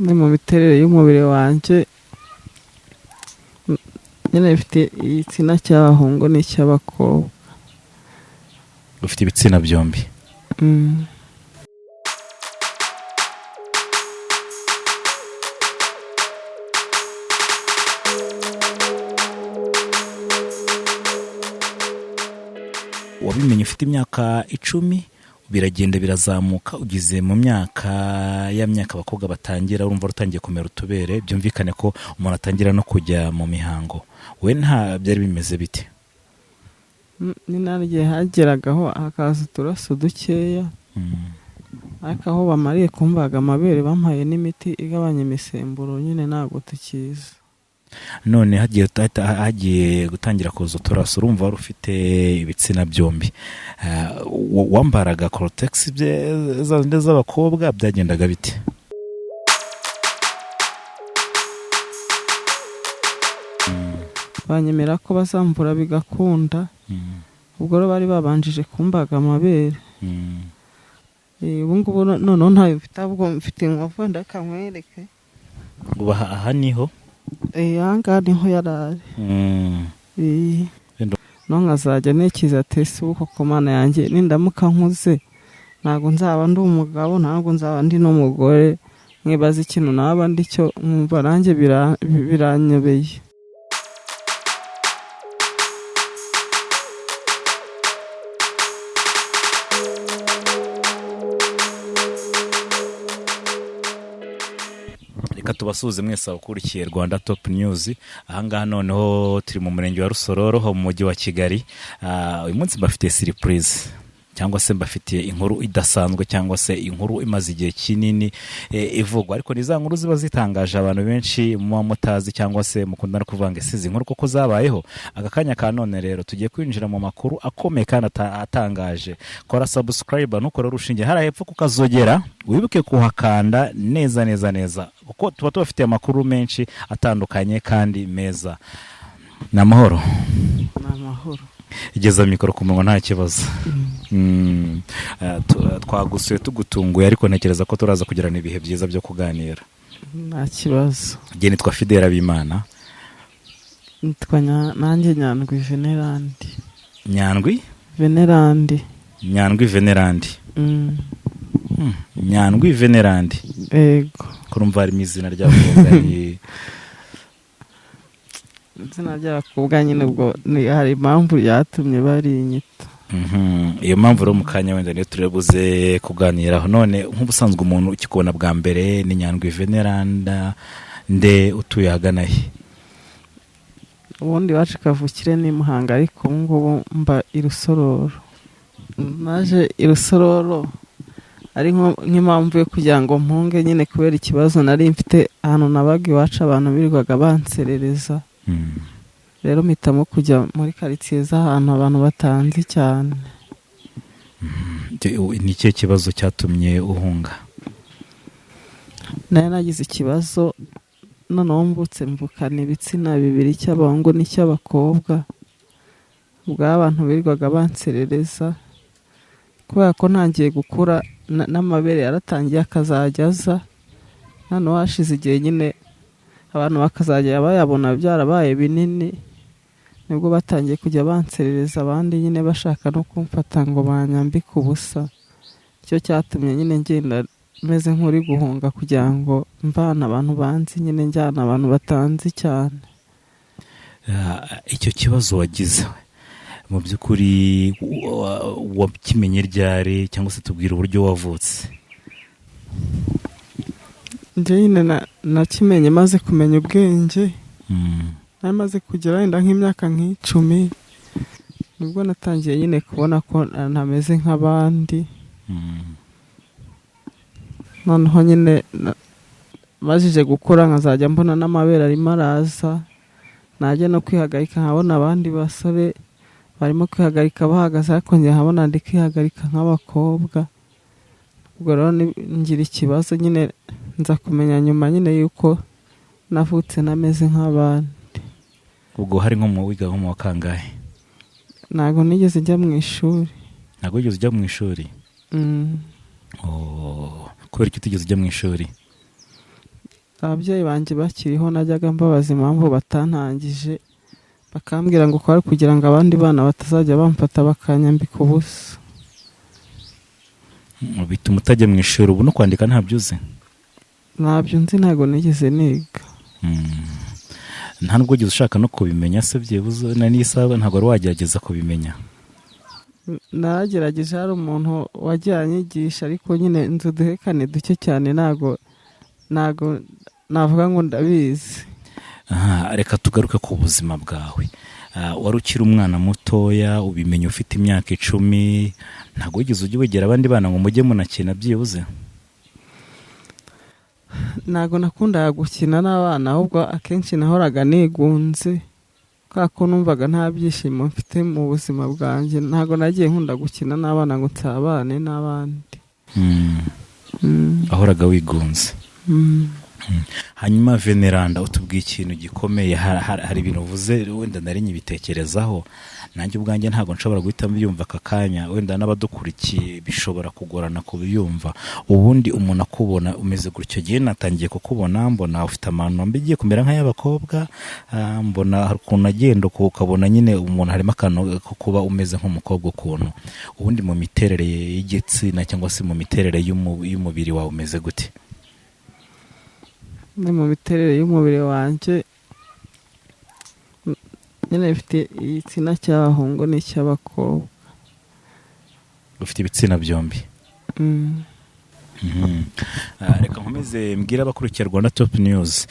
ni mu miterere y'umubiri wanjye nyine mfite igitsina cy'abahungu n'icy'abakobwa. ufite ibitsina byombi. wabimenye ufite imyaka 10, biragenda birazamuka, ugize mu myaka abakobwa batangira urumva rutangiye kumera utubere, byumvikane ko umuntu atangira no kujya mu mihango. We nta byari bimeze bite? ni narigiye hageragaho hakaza uturaso dukeya, ariko aho bamariye kumbaga amabere bampaye n'imiti igabanya imisemburo nyine ntabwo tukiza. None hagiye gutangira kuza uturaso, urumva wari ufite ibitsina byombi, wambaraga cortex z'abakobwa, byagendaga bite? banyemera ko bazamvura bigakunda, ubwo rero bari babanjije kumbaga amabere. ubu ngubu noneho ntayo mfite, ahubwo mfite inkovu ndakamwereke. ubu aha niho ahangaha niho yarari. no nkazajya nekiza tesi ubu koko mana yanjye nindamuka nkuze ntabwo nzaba ndi umugabo, ntabwo nzaba ndi n'umugore, mwibaza ikintu naba ndi cyo, mwumva nanjye biranyobeye. Reka tubasuhuze mwese abakurikiye Rwanda Top News. Ahangaha noneho turi mu murenge wa Rusororo ho mu mujyi wa Kigali. Uyu munsi mbafite surprise, cyangwa se mbafitiye inkuru idasanzwe, cyangwa se inkuru imaze igihe kinini ivugwa, ariko ni za nkuru ziba zitangaje abantu benshi muba mutazi, cyangwa se mukunda no kuvanga isizi inkuru koko zabayeho. Aka kanya ka none rero tugiye kwinjira mu makuru akomeye kandi atangaje. Kora subscribe nukora urushinge hara hepfo kukazogera, wibuke kuhakanda neza kuko tuba tubafitiye amakuru menshi atandukanye kandi meza. Namahoro. Igeza mikoro ku munwa nta kibazo. Twagusuye tugutunguye, ariko ntekereza ko turaza kugirana ibihe byiza byo kuganira. Nta kibazo. Ngiye nitwa Fidela Bimana. Nitwa nanjye NYANDWI Venelanda. NYANDWI Venelanda. NYANDWI Venelanda. NYANDWI Venelanda. Yego. Kurumva ari izina ry'abakobwa ni izina ry'abakobwa nyine, ubwo hari impamvu yatumye barinyita. Iyo mpamvu rero mu kanya wenda niyo turebuze kuganiraho. None nk'ubusanzwe umuntu ukikubona bwa mbere ni NYANDWI Venelanda, nde utuye ahagana he? Ubundi wacu kavukire ni Muhanga, ariko ubu ngubu mba i Rusororo. Naje i Rusororo ari nk'impamvu yo kugira ngo mpunge nyine, kubera ikibazo nari mfite ahantu nabaga iwacu abantu birirwaga banserereza. Rero mpitamo kujya muri quartier z'ahantu abantu batanzi cyane. Ni ikihe kibazo cyatumye uhunga? Nari nagize ikibazo, noneho mvukana ibitsina bibiri, cy'abahungu n'icy'abakobwa, ubwo abantu birirwaga banserereza. Kubera ko ntangiye gukura n'amabere yaratangiye akazajya aza, noneho hashize igihe nyine abantu bakazajya bayabona byarabaye binini, nibwo batangiye kujya banserereza abandi nyine bashaka no kumfata ngo banyambike ubusa. Icyo cyatumye nyine ngenda meze nk'uri guhunga kugira ngo mvana abantu banzi, nyine njyana abantu batanzi cyane. Icyo kibazo wagize mu by'ukuri wakimenye ryari, cyangwa se tubwira uburyo wavutse? Njye nyine nakimenye maze kumenya ubwenge, nari maze kugera wenda nk'imyaka 10, nibwo natangiye nyine kubona ko ntameze nk'abandi. Noneho nyine majije gukura nkazajya mbona n'amabere arimo araza, najya no kwihagarika nkabona abandi basore barimo kwihagarika bahagaze, ariko njye nkabona ndi kwihagarika nk'abakobwa. Ubwo rero ngira ikibazo nyine, nza kumenya nyuma nyine yuko navutse nameze nk'abandi. Ubwo hari nko mu wiga nko mu kangahe? Ntabwo nigeze njya mu ishuri. Ntabwo wigeze ujya mu ishuri? Kubera ko utigeze ujya mu ishuri? ababyeyi banjye bakiriho najyaga mbabaza impamvu batantangije, bakambwira ngo kwari kugira ngo abandi bana batazajya bamfata bakanyambika ubusa. bituma utajya mu ishuri. Ubu no kwandika ntabyo uzi? Ntabyo nzi, ntabwo nigeze niga. Nta nubwo ugize ushaka no kubimenya se byibuze na n'isaha ntabwo wari wagerageza kubimenya? Nagerageje, hari umuntu wagiye anyigisha ariko nyine nzi uduhekane duke cyane, ntabwo navuga ngo ndabizi. Reka tugaruke ku buzima bwawe. Wari ukiri umwana mutoya, ubimenya ufite imyaka 10, ntabwo wigeze ujya wegera abandi bana ngo mujye munakina byibuze? Ntabwo nakundaga gukina n'abana, ahubwo akenshi nahoraga nigunze kubera ko numvaga nta byishimo mfite mu buzima bwanjye. Ntabwo nagiye nkunda gukina n'abana ngo nsabane n'abandi. Ahoraga wigunze. Hanyuma Venelanda, utubwiye ikintu gikomeye. Hari ibintu uvuze wenda nari nyibitekerezaho, nanjye ubwanjye ntabwo nshobora guhita mbyumva aka kanya, wenda n'abadukurikiye bishobora kugorana kubyumva. Ubundi umuntu akubona umeze gutyo, gihe natangiye kukubona mbona ufite amano mbigiye kumera nk'ay'abakobwa, mbona hari ukuntu agenda ukabona nyine umuntu harimo akantu ko kuba umeze nk'umukobwa ukuntu. Ubundi mu miterere y'igitsina cyangwa se mu miterere y'umubiri wawe umeze gute? Ni mu miterere y'umubiri wanjye nyine mfite igitsina cy'abahungu n'icy'abakobwa. Ufite ibitsina byombi? Reka nkomeze mbwira abakurikira Rwanda Top News.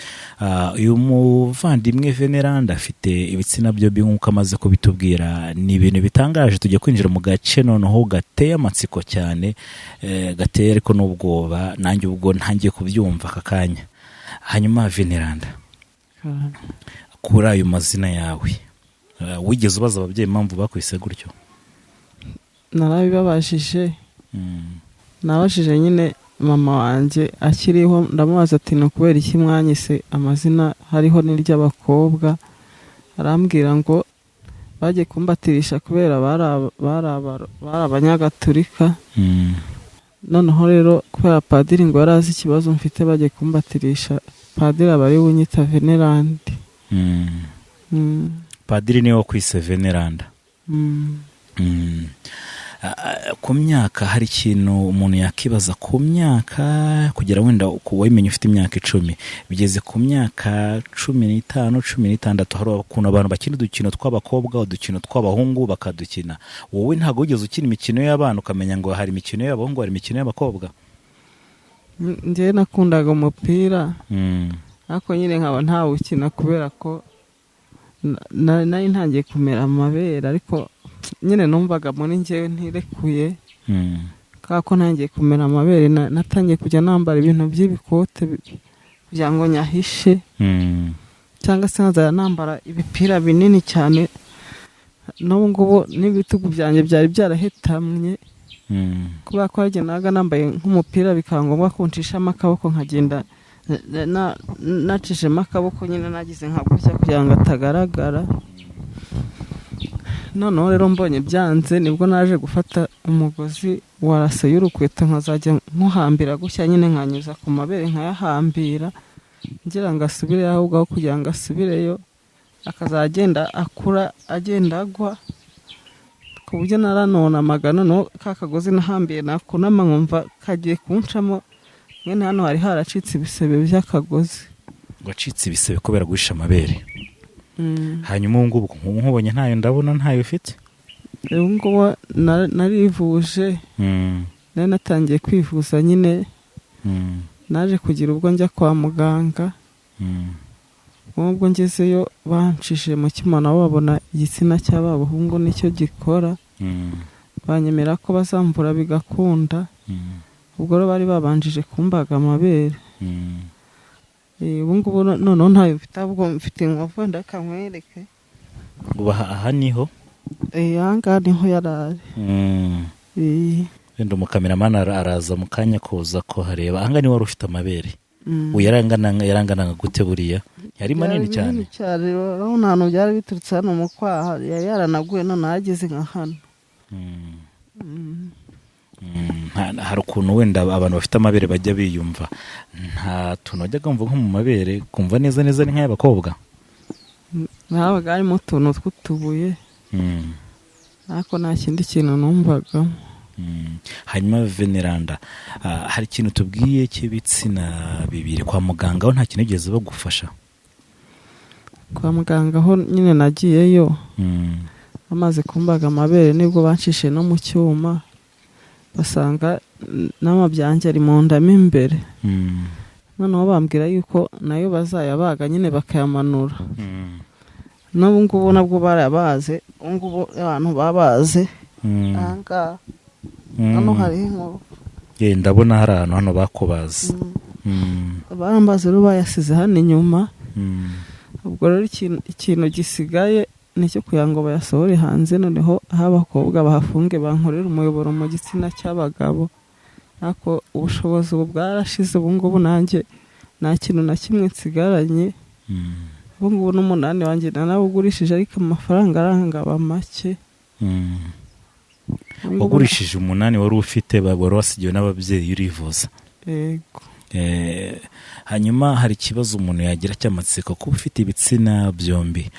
Uyu muvandimwe Venelanda afite ibitsina byombi nk'uko amaze kubitubwira. Ni ibintu bitangaje. Tujya kwinjira mu gace noneho gateye amatsiko cyane, gateye ariko n'ubwoba, nanjye ubwo ntangiye kubyumva aka kanya. Hanyuma Venelanda, kuri ayo mazina yawe wigeze ubaza ababyeyi impamvu bakwise gutyo? Narabibabajije. Nabajije nyine mama wanjye akiriho, ndamubaza ati ni ukubera iki mwanyise amazina hariho n'iry'abakobwa? Arambwira ngo bagiye kumbatirisha kubera bari abanyagatulika. Noneho rero kubera padiri ngo yari azi ikibazo mfite, bagiye kumbatirisha, padiri aba ari bunyita Venelanda. Padiri niwe wakwise Venelanda. Ku myaka hari ikintu umuntu yakibaza ku myaka, kugira wenda wamenye ufite imyaka 10, bigeze ku myaka 15, 16, hari ukuntu abantu bakina udukino tw'abakobwa, udukino tw'abahungu bakadukina. Wowe ntabwo wigeze ukina imikino y'abana ukamenya ngo hari imikino y'abahungu hari imikino y'abakobwa? Njye nakundaga umupira, ariko nyine nkaba ntawukina kubera ko nari ntangiye kumera amabere, ariko nyine numvaga muri njyewe ntirekuye. Kako ntangiye kumera amabere, natangiye kujya nambara ibintu by'ibikote kugira ngo nyahishe, cyangwa se nkazajya nambara ibipira binini cyane. N'ubu ngubu n'ibitugu byanjye byari byarahetamye kubera ko naga nambaye nk'umupira, bikaba ngombwa ko nshishamo akaboko nkagenda nacishemo akaboko, nyine nagize nka gutya kugira ngo atagaragara. Noneho rero mbonye byanze, nibwo naje gufata umugozi wa rase y'urukweto nkazajya nkuhambira gutya, nyine nkanyuza ku mabere nkayahambira ngira ngo asubire ahubwo, kugira ngo asubireyo akazagenda akura agenda agwa, ku buryo naranonamaga. Noneho ka kagozi nahambiye nakunama nkumva kagiye kuncamo, mwene hano hari haracitse ibisebe by'akagozi. Wacitse ibisebe kubera guhisha amabere? Hanyuma ubu ngubu nkubonye ntayo, ndabona ntayo ufite. Ubu ngubu narivuje, nari natangiye kwivuza nyine. Naje kugira ubwo njya kwa muganga, ubwo ngezeyo banshishije mu cyuma, nabo babona igitsina cy'abahungu nicyo gikora, banyemera ko bazamvura bigakunda. Ubwo rero bari babanjije kumbaga amabere. Ubu ngubu noneho ntayo mfite, ahubwo mfite inkovu, ndakamwereke. Aha niho? Aha ngaha niho yarari. Wenda umukameramani araza mu kanya kuza ko hareba. Aha ngaha niho wari ufite amabere? Yaranganaga gute buriya? Yari manini cyane? Urabona ahantu byari biturutse hano mu kwaha, yari yaranaguye, none ahageze nka hano. hari ukuntu wenda abantu bafite amabere bajya biyumva, nta tuntu wajyaga wumva nko mu mabere kumva neza neza ni nk'ay'abakobwa? habaga harimo utuntu tw'utubuye ariko nta kindi kintu numvagamo. Hanyuma Venelanda, hari ikintu tubwiye cy'ibitsina bibiri kwa muganga aho nta kintu ugeze bagufasha? Kwa muganga aho nyine nagiyeyo bamaze kumbaga amabere nibwo bancishe no mu cyuma basanga n'amabyanjye ari mu nda mo imbere, noneho bambwira yuko nayo bazayabaga nyine bakayamanura. n'ubu ngubu nabwo barabaze, ubu ngubu abantu babaze ahangaha hano hariho inkuru. Ndabona hari ahantu hano bakubaze. Bambaze rero bayasize hano inyuma. Ubwo rero ikintu gisigaye nicyo kugira ngo bayasohore hanze, noneho aho abakobwa bahafunge bankorera umuyoboro mu gitsina cy'abagabo. Ariko ubushobozi ubu bwarashize, ubu ngubu nanjye nta kintu na kimwe nsigaranye. Ubu ngubu n'umunani wanjye narawugurishije ariko amafaranga arangaba make. Wagurishije umunani wari ufite wari wasigiwe n'ababyeyi urivuza? Yego. Hanyuma hari ikibazo umuntu yagira cy'amatsiko kuba ufite ibitsina byombi.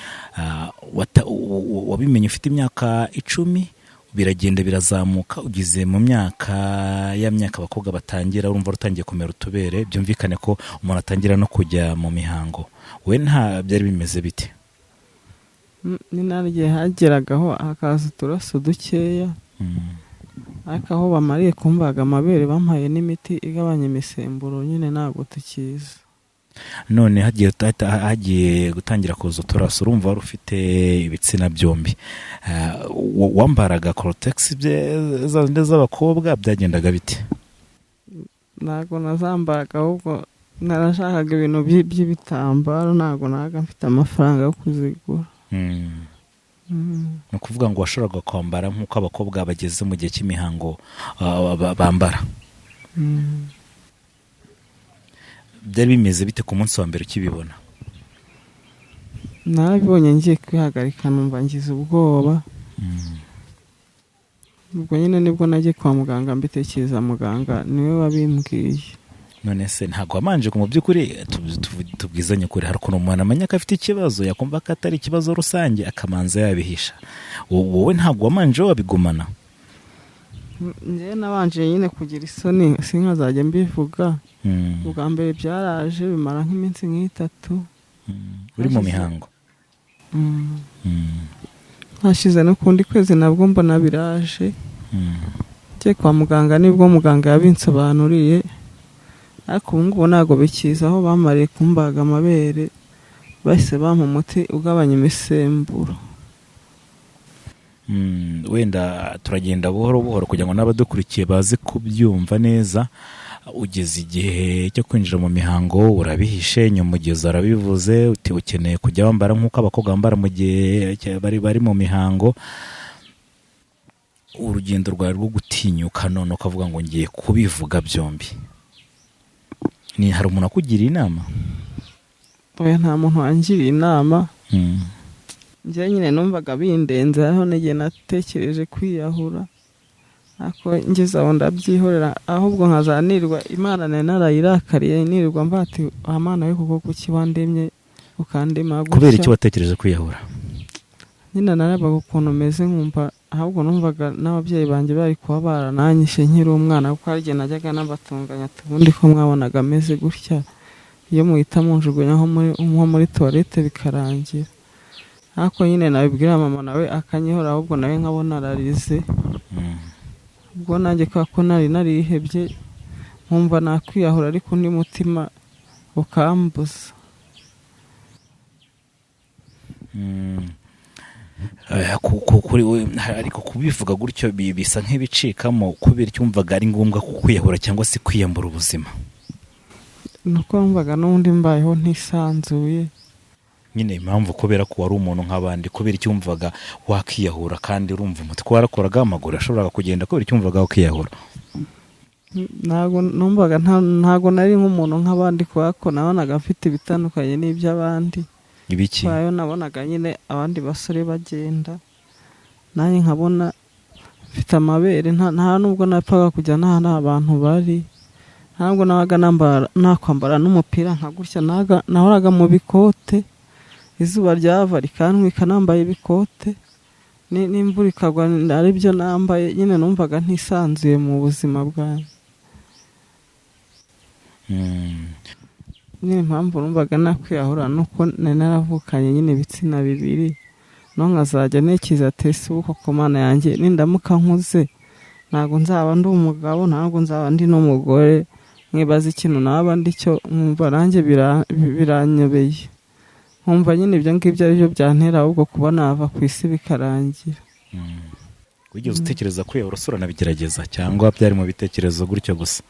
Wabimenye ufite imyaka 10, biragenda birazamuka, ugize mu myaka abakobwa batangira urumva rutangiye kumera utubere, byumvikane ko umuntu atangira no kujya mu mihango. We nta byari bimeze bite? Ni narigiye hageragaho hakaza uturaso dukeya, ariko aho bamariye kumbaga amabere bampaye n'imiti igabanya imisemburo nyine ntabwo tukiza. None hagiye gutangira kuza uturaso, urumva wari ufite ibitsina byombi, wambaraga cortex z'abakobwa byagendaga bite? Ntabwo nazambaraga, ahubwo narashakaga ibintu by'ibitambaro, ntabwo naga mfite amafaranga yo kuzigura. Ni ukuvuga ngo washoboraga kwambara nk'uko abakobwa bageze mu gihe cy'imihango bambara. Byari bimeze bite ku munsi wa mbere ukibibona? Narabibonye ngiye kwihagarika numva ngize ubwoba. Ubwo nyine nibwo nagiye kwa muganga mbitekereza, muganga niwe wabimbwiye. None se ntabwo wamanje mu by'ukuri tubwizanye ukuri, hari ukuntu umuntu amenya ko afite ikibazo yakumva ko atari ikibazo rusange akamanza yabihisha? Wowe ntabwo wamanje wabigumana? Njye nabanje nyine kugira isoni sinkazajya mbivuga. Ubwa mbere byaraje bimara nk'iminsi 3 uri mu mihango. Hashize n'ukundi kwezi nabwo mbona biraje. Ngiye kwa muganga nibwo muganga yabinsobanuriye, ariko ubu ngubu ntabwo bikiza. Aho bamariye kumbaga amabere bahise bampa umuti ugabanya imisemburo. Wenda turagenda buhoro buhoro kugira ngo n'abadukurikiye baze kubyumva neza. Ugeze igihe cyo kwinjira mu mihango urabihishe, nyuma ugeze arabivuze uti ukeneye kujya wambara nk'uko abakobwa bambara mu gihe bari mu mihango. Urugendo rwawe rwo gutinyuka none ukavuga ngo ngiye kubivuga byombi, hari umuntu akugiriye inama? Oya, nta muntu wangiriye inama. Njye nyine numvaga bindenze, aho n'igihe natekereje kwiyahura, ariko ngeze aho ndabyihorera, ahubwo nkazanirwa Imana narayirakariye, nirirwa mbati Imana yo kuko kuki wandemye ukandema gutya. Kubera iki watekereje kwiyahura? Nyine narabaga ukuntu meze nkumva, ahubwo numvaga n'ababyeyi banjye bari kuba barananyishe nkiri umwana, kuko hari igihe najyaga nabatunganya ubundi ko mwabonaga ameze gutya, iyo muhita munjugunya nko muri toilette bikarangira. Ariko nyine nabibwira mama nawe akanyihora, ahubwo nawe nkabona ararize. Ubwo nanjye ko nari narihebye nkumva nakwiyahura, ariko undi mutima ukambuza. Ariko kubivuga gutyo bisa nk'ibicikamo, kubera cyumvaga ari ngombwa kwiyahura cyangwa se kwiyambura ubuzima? Nuko numvaga n'undi mbayeho ntisanzuye. Nyine impamvu kubera ko wari umuntu nk'abandi, kubera cyumvaga wakiyahura kandi urumva umutwe warakoraga, amaguru ashobora kugenda, kubera cyumvaga wakiyahura. Ntago numvaga ntago nari nk'umuntu nk'abandi, kuko nabonaga mfite bitandukanye n'iby'abandi. Ibiki? Bayo nabonaga nyine abandi basore bagenda, nanjye nkabona mfite amabere nta nubwo napfaga kujya n'ahantu abantu bari, ntabwo nabaga nakwambara n'umupira nka gutya, nahoraga mu bikote, izuba ryava rikantwika nambaye ibikote, n'imvura ikagwa ari byo nambaye, nyine numvaga ntisanzuye mu buzima bwanjye. Nyine impamvu numvaga nakwiyahura nuko nari naravukanye nyine ibitsina bibiri, no nkazajya ntekereza ati ubu koko Mana yanjye nindamuka nkuze ntabwo nzaba ndi umugabo, ntabwo nzaba ndi n'umugore, nkibaza ikintu naba ndi cyo, nkumva nanjye biranyobeye, nkumva nyine ibyo ngibyo ari byo byantera ahubwo kuba nava ku isi bikarangira. Wigeze utekereza kwiyahura uranabigerageza cyangwa byari mu bitekerezo gutyo gusa?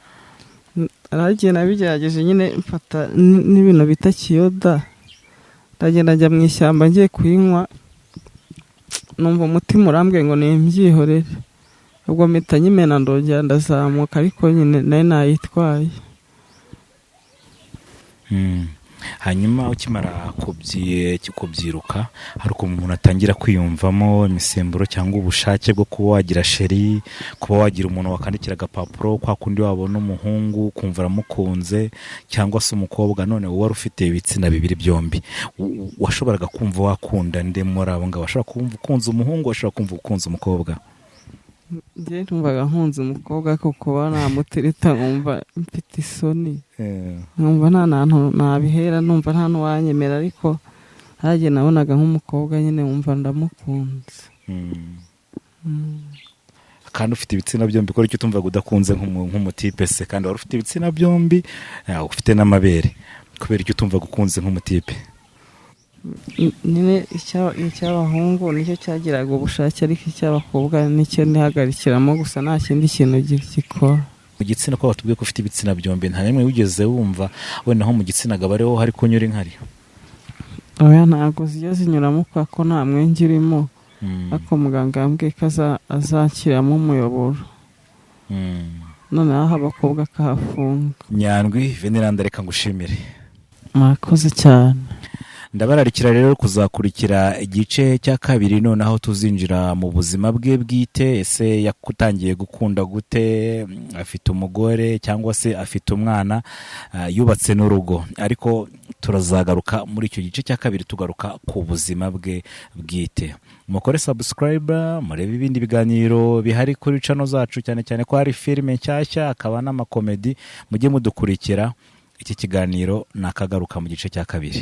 Aragiye nabigerageje nyine, mfata n'ibintu bita kiyoda, ndagenda njya mu ishyamba ngiye kuyinywa, numva umutima urambwiye ngo nimbyihorere, ubwo mpita nyimena ndongera ndazamuka, ariko nyine nari nayitwaye. Hanyuma ukimara kubyiruka, hari ukuntu umuntu atangira kwiyumvamo imisemburo cyangwa ubushake bwo kuba wagira sheri, kuba wagira umuntu wakandikira agapapuro kwa kundi wabona umuhungu kumva aramukunze, cyangwa se umukobwa. None wowe wari ufite ibitsina bibiri byombi, washoboraga kumva wakunda nde muri abo ngabo? washobora kumva ukunze umuhungu, washobora kumva ukunze umukobwa? Njye numvaga nkunze umukobwa, kuko namutereta nkumva mfite isoni, nkumva nta hantu nabihera, numva nta n'uwanyemera, ariko hagiye nabonaga nk'umukobwa nyine wumva ndamukunze. Kandi ufite ibitsina byombi, ko icyo utumvaga udakunze nk'umutipe se? Kandi wari ufite ibitsina byombi, ufite n'amabere, kubera icyo utumvaga ukunze nk'umutipe? Nyine icy'abahungu nicyo cyagiraga ubushake, ariko icy'abakobwa nicyo nihagarikiramo gusa, nta kindi kintu gikora. Mu gitsina ko batubwiye ko ufite ibitsina byombi, nta rimwe wigeze wumva wenda nko mu gitsina gabo ariho hari kunyura inkari? Oya, ntabwo zijya zinyuramo kubera ko nta mwenge urimo, ariko muganga yambwiye ko azakiramo umuyoboro, noneho abakobwa akahafunga. Nyandwi Venelanda, reka ngushimire. Murakoze cyane. Ndabararikira rero kuzakurikira igice cya kabiri, noneho tuzinjira mu buzima bwe bwite. Ese yakutangiye gukunda gute? Afite umugore cyangwa se afite umwana? Yubatse n'urugo? Ariko turazagaruka muri icyo gice cya kabiri tugaruka ku buzima bwe bwite. Mukore subscribe, murebe ibindi biganiro bihari kuri channel zacu, cyane cyane ko hari filime nshyashya, akaba n'amakomedi. Mujye mudukurikira. Iki kiganiro nakagaruka mu gice cya kabiri.